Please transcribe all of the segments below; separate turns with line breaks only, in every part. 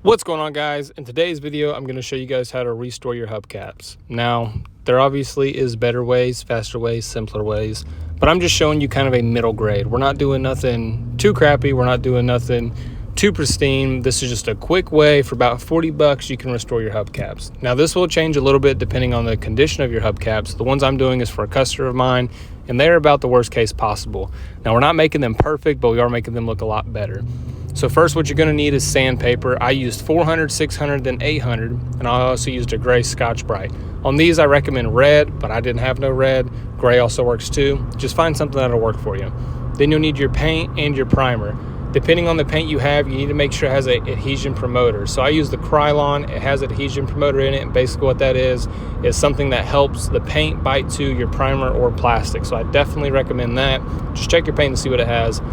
What's going on, guys? In today's video, I'm going to show you guys how to restore your hubcaps. Now, there obviously is better ways, faster ways, simpler ways, but I'm just showing you kind of a middle grade. We're not doing nothing too crappy. We're not doing nothing too pristine. This is just a quick way. For about 40 bucks, you can restore your hubcaps. Now, this will change a little bit depending on the condition of your hubcaps. The ones I'm doing is for a customer of mine, and they're about the worst case possible. Now, we're not making them perfect, but we are making them look a lot better. So first, what you're going to need is sandpaper. I used 400, 600, then 800, and I also used a gray Scotch-Brite. On these, I recommend red, but I didn't have no red. Gray also works too. Just find something that'll work for you. Then you'll need your paint and your primer. Depending on the paint you have, you need to make sure it has an adhesion promoter. So I use the Krylon. It has an adhesion promoter in it, and basically what that is something that helps the paint bite to your primer or plastic. So I definitely recommend that. Just check your paint and see what it has.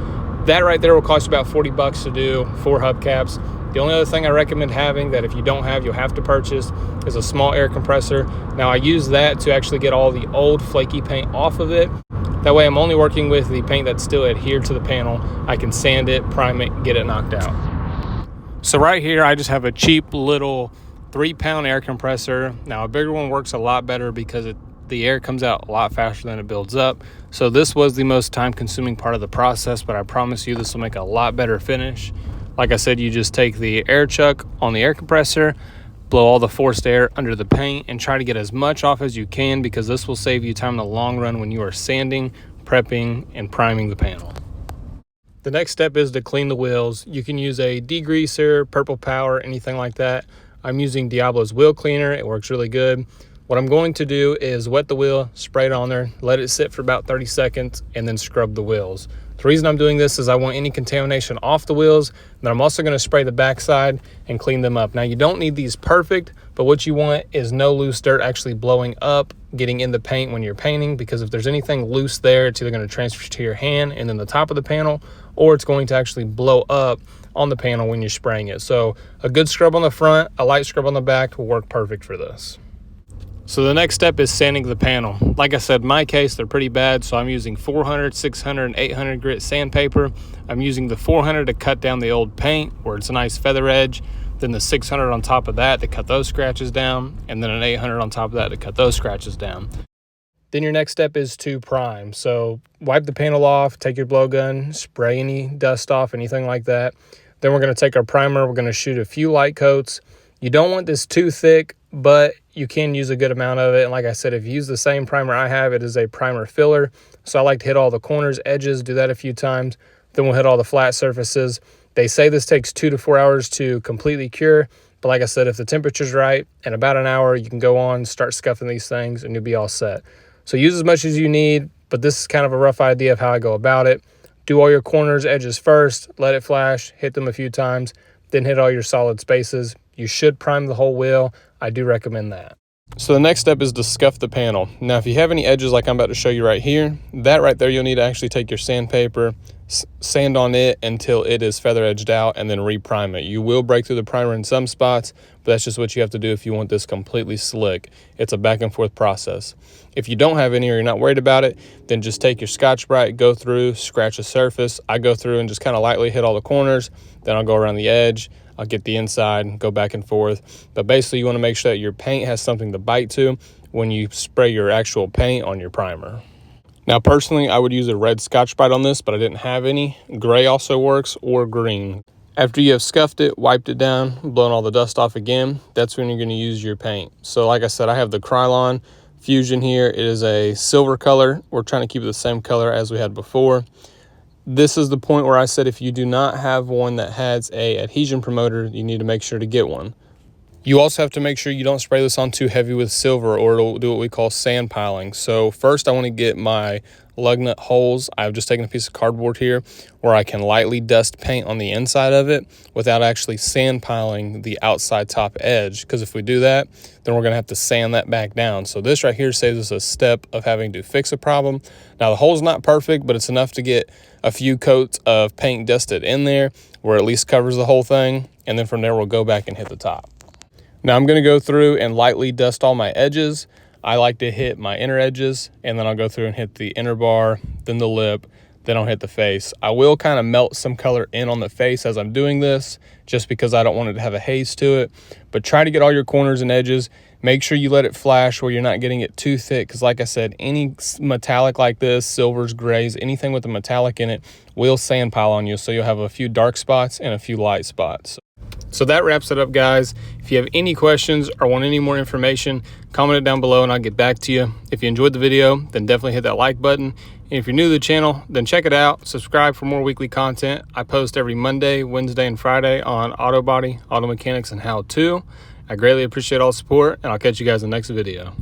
That right there will cost you about 40 bucks to do 4 hubcaps. The only other thing I recommend having that if you don't have, you'll have to purchase is a small air compressor. Now I use that to actually get all the old flaky paint off of it. That way I'm only working with the paint that's still adhered to the panel. I can sand it, prime it, get it knocked out. So right here, I just have a cheap little 3-pound air compressor. Now a bigger one works a lot better because the air comes out a lot faster than it builds up. So this was the most time-consuming part of the process, but I promise you this will make a lot better finish. Like I said, you just take the air chuck on the air compressor, blow all the forced air under the paint, and try to get as much off as you can, because this will save you time in the long run when you are sanding, prepping, and priming the panel. The next step is to clean the wheels. You can use a degreaser, Purple Power, anything like that. I'm using Diablo's wheel cleaner. It works really good. What I'm going to do is wet the wheel, spray it on there, let it sit for about 30 seconds, and then scrub the wheels. The reason I'm doing this is I want any contamination off the wheels, and then I'm also going to spray the backside and clean them up. Now, you don't need these perfect, but what you want is no loose dirt actually blowing up, getting in the paint when you're painting, because if there's anything loose there, it's either going to transfer to your hand and then the top of the panel, or it's going to actually blow up on the panel when you're spraying it. So a good scrub on the front, a light scrub on the back will work perfect for this. So the next step is sanding the panel. Like I said, in my case, they're pretty bad, so I'm using 400, 600, and 800 grit sandpaper. I'm using the 400 to cut down the old paint where it's a nice feather edge, then the 600 on top of that to cut those scratches down, and then an 800 on top of that to cut those scratches down. Then your next step is to prime. So wipe the panel off, take your blowgun, spray any dust off, anything like that. Then we're going to take our primer, we're going to shoot a few light coats. You don't want this too thick, but you can use a good amount of it. And like I said, if you use the same primer I have, it is a primer filler. So I like to hit all the corners, edges, do that a few times. Then we'll hit all the flat surfaces. They say this takes 2 to 4 hours to completely cure. But like I said, if the temperature's right, in about an hour, you can go on, start scuffing these things, and you'll be all set. So use as much as you need, but this is kind of a rough idea of how I go about it. Do all your corners, edges first, let it flash, hit them a few times, then hit all your solid spaces. You should prime the whole wheel. I do recommend that. So the next step is to scuff the panel. Now, if you have any edges like I'm about to show you right here, that right there, you'll need to actually take your sandpaper, sand on it until it is feather edged out, and then reprime it. You will break through the primer in some spots, but that's just what you have to do if you want this completely slick. It's a back and forth process. If you don't have any or you're not worried about it, then just take your Scotch-Brite, go through, scratch the surface. I go through and just kind of lightly hit all the corners. Then I'll go around the edge. I'll get the inside, go back and forth. But basically, you want to make sure that your paint has something to bite to when you spray your actual paint on your primer. Now, personally, I would use a red Scotch-Brite on this, but I didn't have any. Gray also works, or green. After you have scuffed it, wiped it down, blown all the dust off again, that's when you're going to use your paint. So like I said, I have the Krylon Fusion here. It is a silver color. We're trying to keep it the same color as we had before. This is the point where I said if you do not have one that has a adhesion promoter, you need to make sure to get one. You also have to make sure you don't spray this on too heavy with silver, or it'll do what we call sand piling. So first I want to get my lug nut holes. I've just taken a piece of cardboard here where I can lightly dust paint on the inside of it without actually sand piling the outside top edge, because if we do that, then we're going to have to sand that back down. So this right here saves us a step of having to fix a problem. Now the hole's not perfect, but it's enough to get a few coats of paint dusted in there where it at least covers the whole thing, and then from there we'll go back and hit the top. Now I'm going to go through and lightly dust all my edges. I like to hit my inner edges, and then I'll go through and hit the inner bar, then the lip, then I'll hit the face. I will kind of melt some color in on the face as I'm doing this, just because I don't want it to have a haze to it. But try to get all your corners and edges. Make sure you let it flash where you're not getting it too thick, because like I said, any metallic like this, silvers, grays, anything with a metallic in it will sand pile on you, so you'll have a few dark spots and a few light spots. So that wraps it up, guys. If you have any questions or want any more information, comment it down below and I'll get back to you. If you enjoyed the video, then definitely hit that like button. And if you're new to the channel, then check it out. Subscribe for more weekly content. I post every Monday, Wednesday, and Friday on auto body, auto mechanics, and how to. I greatly appreciate all the support, and I'll catch you guys in the next video.